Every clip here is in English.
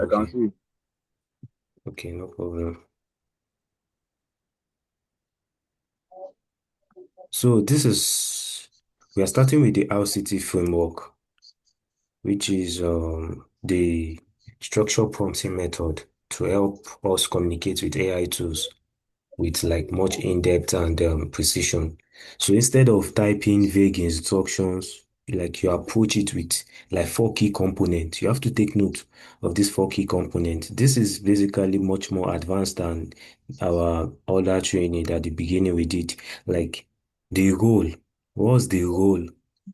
I can Okay. see. Okay, no problem. So we are starting with the RCT framework, which is the structure prompting method to help us communicate with AI tools with like much in-depth and precision. So instead of typing vague instructions, like you approach it with like four key components. You have to take note of these four key components. This is basically much more advanced than our other training at the beginning we did. Like the role, what's the role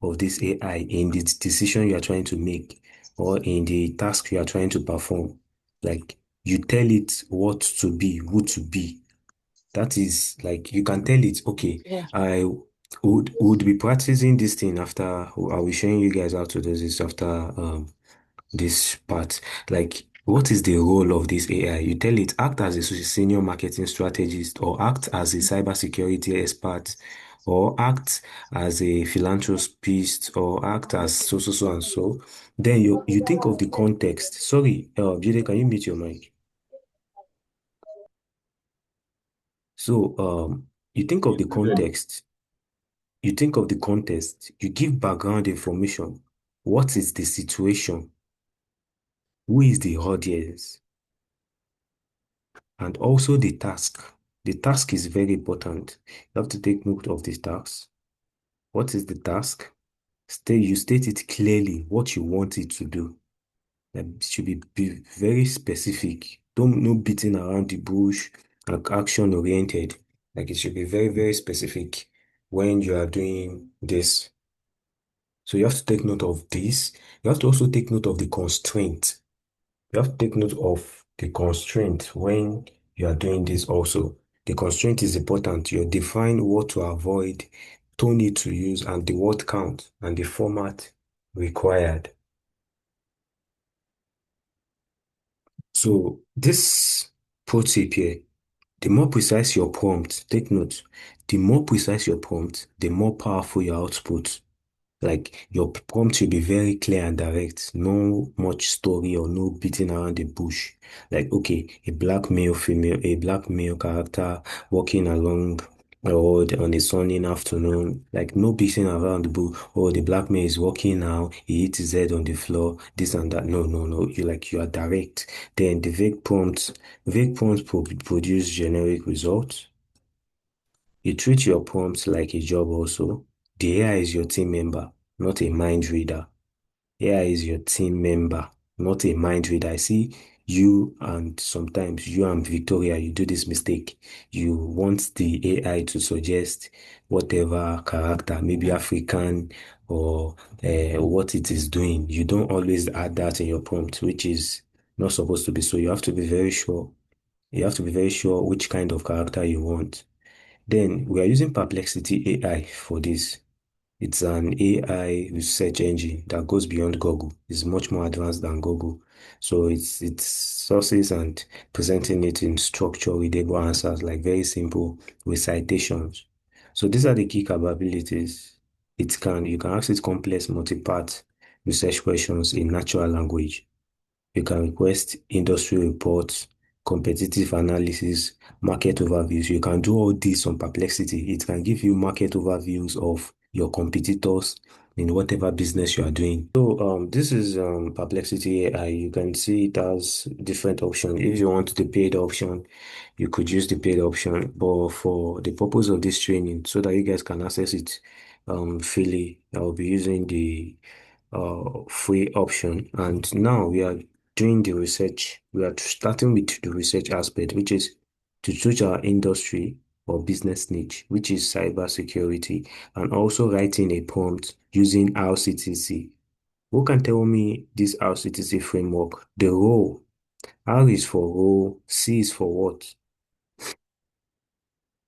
of this AI in the decision you are trying to make or in the task you are trying to perform? Like you tell it what to be, who to be. That is like you can tell it, okay, Yeah. I would be practicing this thing after I'll be showing you guys how to do this after this part. Like, what is the role of this AI? You tell it act as a senior marketing strategist, or act as a cybersecurity expert, or act as a philanthropist, or act as so so so and so. Then you think of the context. Sorry, Jide, can you mute your mic? So you think of He's the muted. context. You think of the context, you give background information. What is the situation? Who is the audience? And also the task. The task is very important. You have to take note of the task. What is the task? You state it clearly what you want it to do. Like, it should be very specific. Don't no beating around the bush and action oriented. Like it should be very, very specific when you are doing this. So you have to take note of this. You have to also take note of the constraint. You have to take note of the constraint when you are doing this also. The constraint is important. You define what to avoid, tone it to use, and the word count and the format required. So this pro tip here, the more precise your prompt, take note, the more precise your prompt, the more powerful your output. Like your prompt should be very clear and direct. No much story or no beating around the bush. Like, okay, a black male character walking along the road on a sunny afternoon. Like no beating around the bush. Oh, the black male is walking now. He hit his head on the floor. This and that. No, no, no. You are direct. Then the vague prompts produce generic results. You treat your prompts like a job also. The AI is your team member, not a mind reader. AI is your team member, not a mind reader. I see you and sometimes you and Victoria, you do this mistake. You want the AI to suggest whatever character, maybe African or what it is doing. You don't always add that in your prompt, which is not supposed to be so. You have to be very sure. You have to be very sure which kind of character you want. Then we are using Perplexity AI for this. It's an AI research engine that goes beyond Google. It's much more advanced than Google. So it's sources and presenting it in structured, readable answers, like very simple with citations. So these are the key capabilities. You can ask it complex multi-part research questions in natural language. You can request industry reports, competitive analysis, market overviews. You can do all this on Perplexity. It can give you market overviews of your competitors in whatever business you are doing. So this is Perplexity AI. You can see it has different options. If you want the paid option, you could use the paid option. But for the purpose of this training, so that you guys can access it freely, I'll be using the free option. And now we are doing the research. We are starting with the research aspect, which is to choose our industry or business niche, which is cybersecurity, and also writing a prompt using RCTC. Who can tell me this RCTC framework? The role. R is for role, C is for what?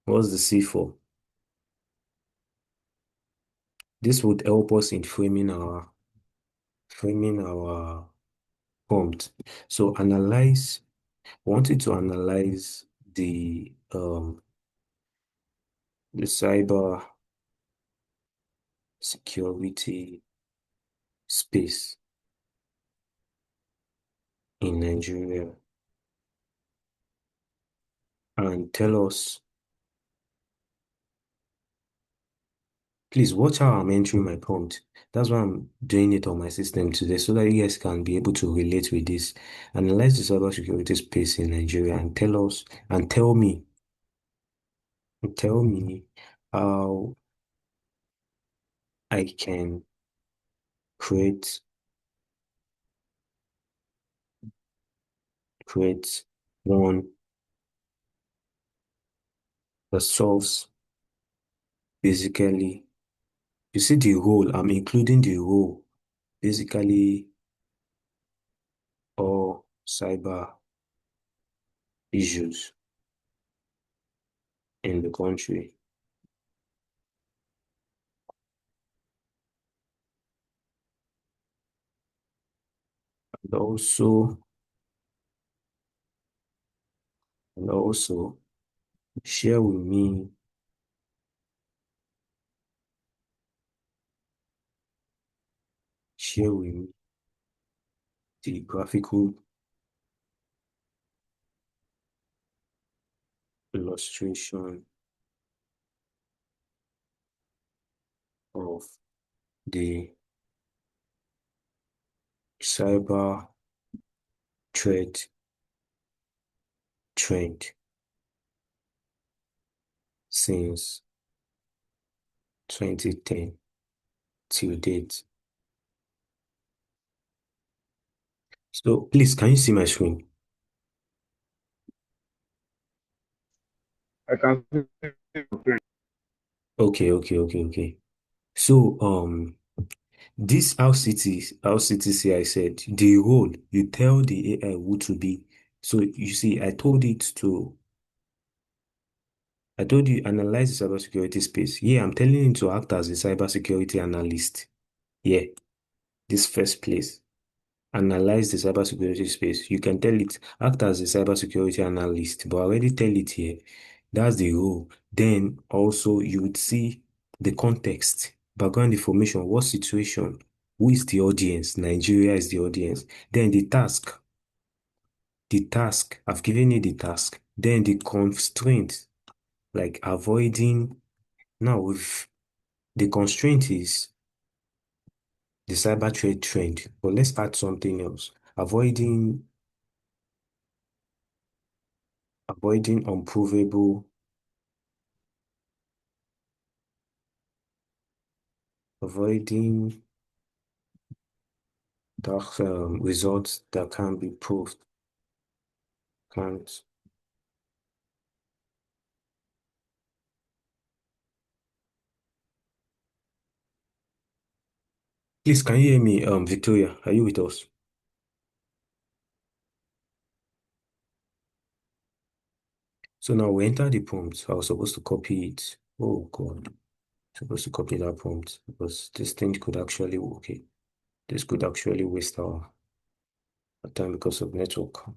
What's the C for? This would help us in framing our prompt. So wanted to analyze the cyber security space. in Nigeria and tell us, please watch how I'm entering my prompt. That's why I'm doing it on my system today so that you guys can be able to relate with this. Analyze the cybersecurity space in Nigeria and tell us and tell me how I can create create one that solves basically, you see the role, I'm including the role, basically all cyber issues in the country. And also share with me, share with me the graphical illustration of the cyber threat trend since 2010 till date. So please, can you see my screen? I can see. Okay. So, this how CTCI said the role you tell the AI who to be. So you see, I told you analyze the cybersecurity space. Yeah, I'm telling you to act as a cybersecurity analyst. Yeah, this first place. Analyze the cybersecurity space. You can tell it, act as a cybersecurity analyst, but I already tell it here. That's the role. Then also you would see the context, background information, what situation, who is the audience? Nigeria is the audience. Then the task, I've given you the task. Then the constraint, like avoiding, now if the constraint is the cyber trade trend, but let's add something else. Avoiding unprovable, avoiding dark results that can be proved. Can't. Please, can you hear me, Victoria? Are you with us? So now we enter the prompt. I was supposed to copy it. Oh God, supposed to copy that prompt because this thing could actually, okay, this could actually waste our time because of network.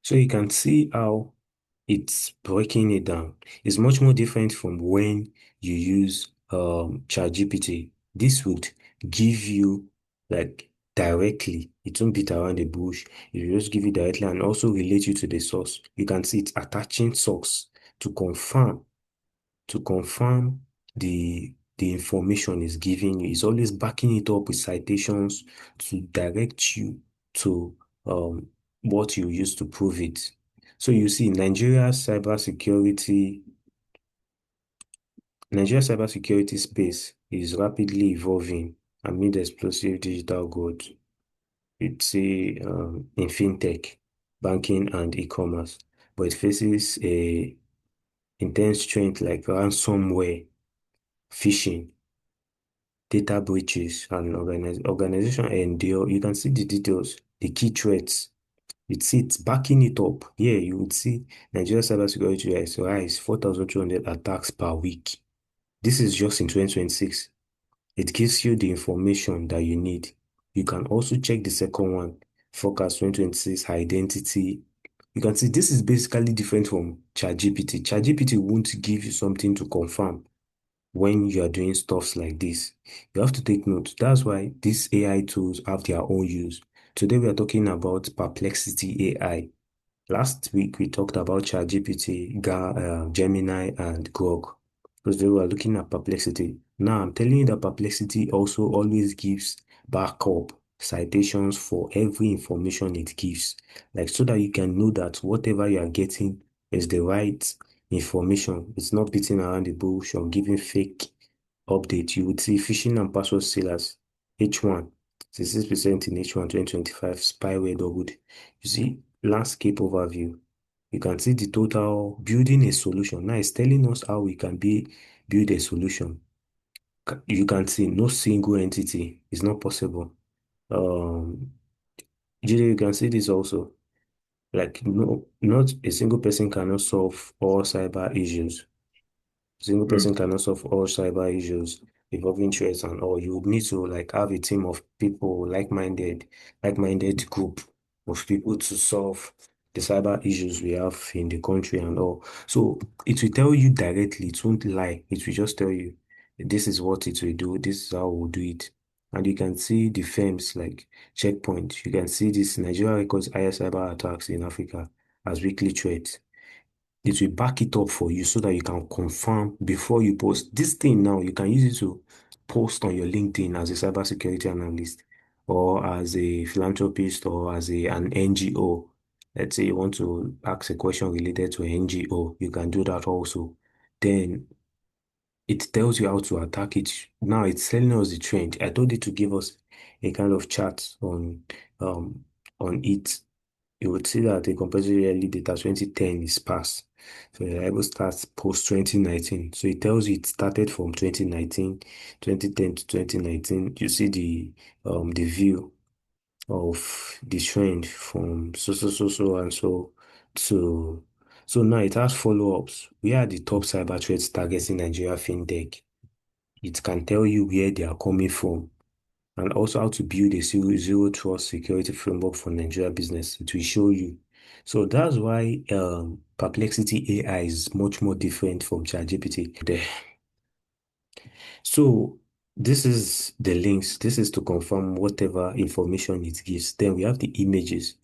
So you can see how it's breaking it down. It's much more different from when you use ChatGPT. This would give you like directly. It won't beat around the bush. It will just give you directly and also relate you to the source. You can see it's attaching source to confirm to confirm the information is giving you. It's always backing it up with citations to direct you to what you use to prove it. So you see, Nigeria cybersecurity space is rapidly evolving amid explosive digital growth. It's in fintech, banking, and e-commerce, but it faces a intense strength like ransomware, phishing, data breaches, and organization endure. You can see the details, the key threats. It's backing it up. Yeah, you would see Nigeria cybersecurity rise 4,200 attacks per week. This is just in 2026. It gives you the information that you need. You can also check the second one, forecast 2026 identity. You can see this is basically different from ChatGPT. ChatGPT won't give you something to confirm when you are doing stuffs like this. You have to take note. That's why these AI tools have their own use. Today we are talking about Perplexity AI. Last week we talked about ChatGPT, Gemini, and Grok because they were looking at Perplexity. Now I'm telling you that Perplexity also always gives backup citations for every information it gives, like so that you can know that whatever you are getting is the right information. It's not beating around the bush or giving fake update. You would see phishing and password stealers, H1, 66% in H1 2025, spyware doubled. You see, landscape overview. You can see the total building a solution. Now it's telling us how we can build a solution. You can see no single entity is not possible. Um, you can see this also. Like no, not a single person cannot solve all cyber issues. Single Mm. person cannot solve all cyber issues involving threats and all. You would need to like have a team of people, like-minded group of people to solve the cyber issues we have in the country and all. So it will tell you directly, it won't lie. It will just tell you this is what it will do, this is how we'll do it. And you can see the firms like Checkpoint. You can see this Nigeria records higher cyber attacks in Africa as weekly threats. It will back it up for you so that you can confirm before you post. This thing now, you can use it to post on your LinkedIn as a cybersecurity analyst or as a philanthropist or as an NGO. Let's say you want to ask a question related to an NGO, you can do that also. Then it tells you how to attack it. Now it's telling us the trend. I told it to give us a kind of chart um on it. You would see that the comparative yearly data 2010 is past. So the Bible starts post 2019. So it tells you it started from 2019, 2010 to 2019. You see the view of the trend from so and so to so now it has follow-ups. We are the top cyber threats targeting Nigeria fintech. It can tell you where they are coming from and also how to build a zero trust security framework for Nigeria business. It will show you. So that's why Perplexity AI is much more different from ChatGPT. So this is the links. This is to confirm whatever information it gives. Then we have the images,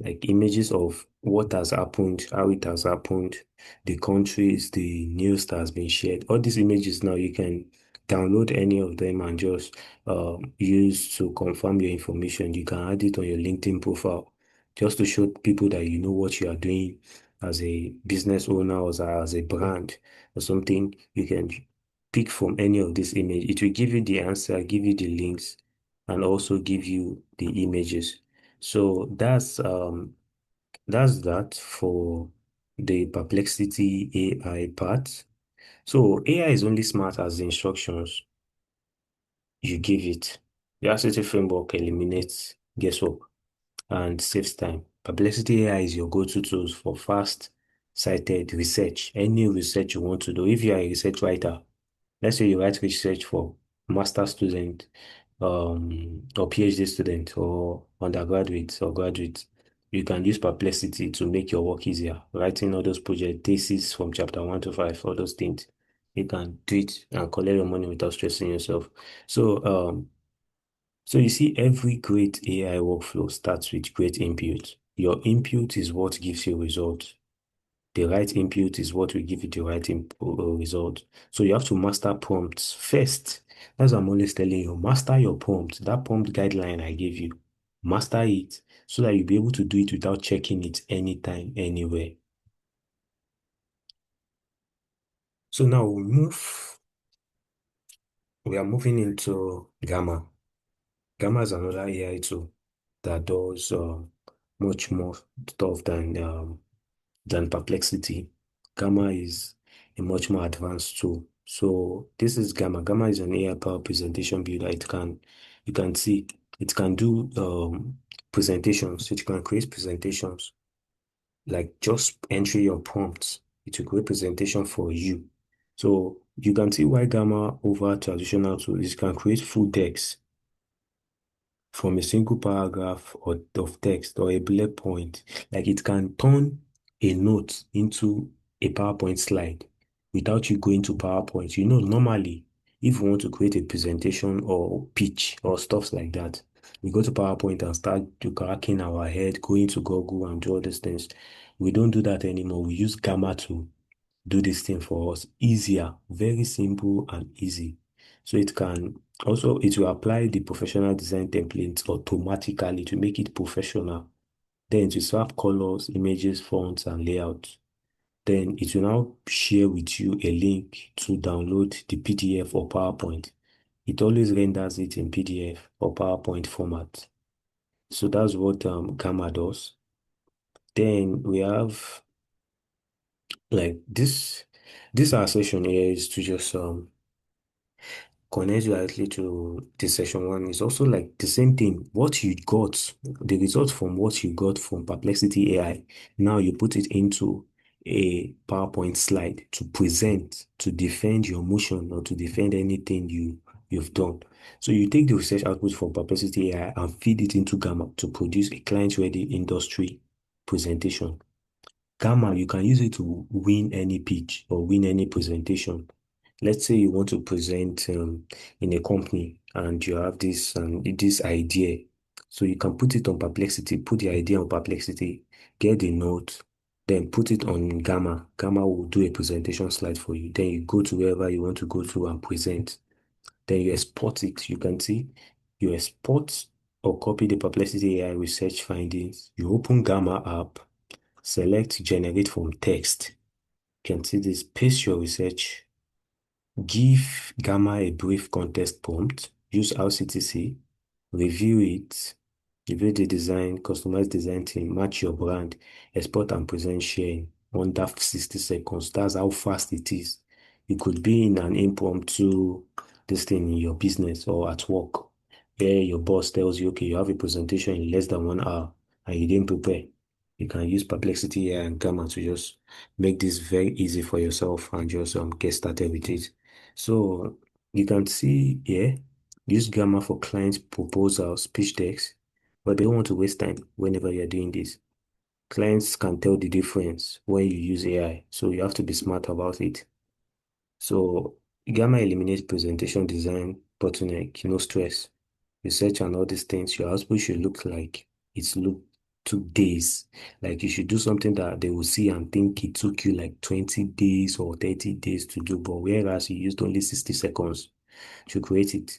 like images of what has happened, how it has happened, the countries, the news that has been shared. All these images now you can download any of them and just use to confirm your information. You can add it on your LinkedIn profile just to show people that you know what you are doing as a business owner or as a brand or something. You can pick from any of this image. It will give you the answer, give you the links, and also give you the images. So that's that for the Perplexity AI part. So AI is only smart as the instructions you give it. The RCT framework eliminates guesswork and saves time. Perplexity AI is your go-to tools for fast cited research. Any research you want to do. If you are a research writer, let's say you write research for master student, or PhD student or undergraduate or graduate, you can use Perplexity to make your work easier. Writing all those project theses from chapter 1 to 5, all those things. You can do it and collect your money without stressing yourself. So, so you see, every great AI workflow starts with great input. Your input is what gives you results. The right input is what will give you the right result. So you have to master prompts first. That's what I'm always telling you. Master your prompt. That prompt guideline I gave you. Master it so that you'll be able to do it without checking it anytime, anywhere. So now we are moving into Gamma. Gamma is another AI tool that does much more stuff than Perplexity. Gamma is a much more advanced tool. So this is Gamma. Gamma is an AI-powered presentation builder. You can see, it can do presentations. It can create presentations, like just enter your prompts. It will create presentation for you. So you can see why Gamma over traditional tools, it can create full decks. from a single paragraph or of text or a bullet point. Like it can turn a note into a PowerPoint slide without you going to PowerPoint. You know, normally, if you want to create a presentation or pitch or stuff like that, we go to PowerPoint and start to cracking our head, going to Google and do all these things. We don't do that anymore. We use Gamma to do this thing for us easier, very simple and easy. So it can also, it will apply the professional design templates automatically to make it professional. Then to swap colors, images, fonts, and layouts. Then it will now share with you a link to download the PDF or PowerPoint. It always renders it in PDF or PowerPoint format. So that's what Gamma does. Then we have like this our session here is to just connect directly to the session one. Is also like the same thing. What you got, the result from what you got from Perplexity AI, now you put it into a PowerPoint slide to present, to defend your motion or to defend anything you've done. So you take the research output from Perplexity AI and feed it into Gamma to produce a client-ready industry presentation. Gamma, you can use it to win any pitch or win any presentation. Let's say you want to present in a company and you have this idea. So you can put it on Perplexity, put the idea on Perplexity, get the note, then put it on Gamma. Gamma will do a presentation slide for you. Then you go to wherever you want to go to and present. Then you export it. You can see you export or copy the Perplexity AI research findings. You open Gamma app, select generate from text. You can see this, paste your research, give Gamma a brief context prompt, use RCTC, review it, review the design, customize design team, match your brand, export and present sharing under 60 seconds. That's how fast it is. It could be in an impromptu this thing in your business or at work where your boss tells you, okay, you have a presentation in less than 1 hour and you didn't prepare. You can use Perplexity AI and Gamma to just make this very easy for yourself and just get started with it. So you can see here, use Gamma for client proposals, pitch decks, but they don't want to waste time whenever you're doing this. Clients can tell the difference when you use AI, so you have to be smart about it. So Gamma eliminates presentation design, bottleneck, no stress, research and all these things. Your output should look like it's look took days. Like you should do something that they will see and think it took you like 20 days or 30 days to do, but whereas you used only 60 seconds to create it.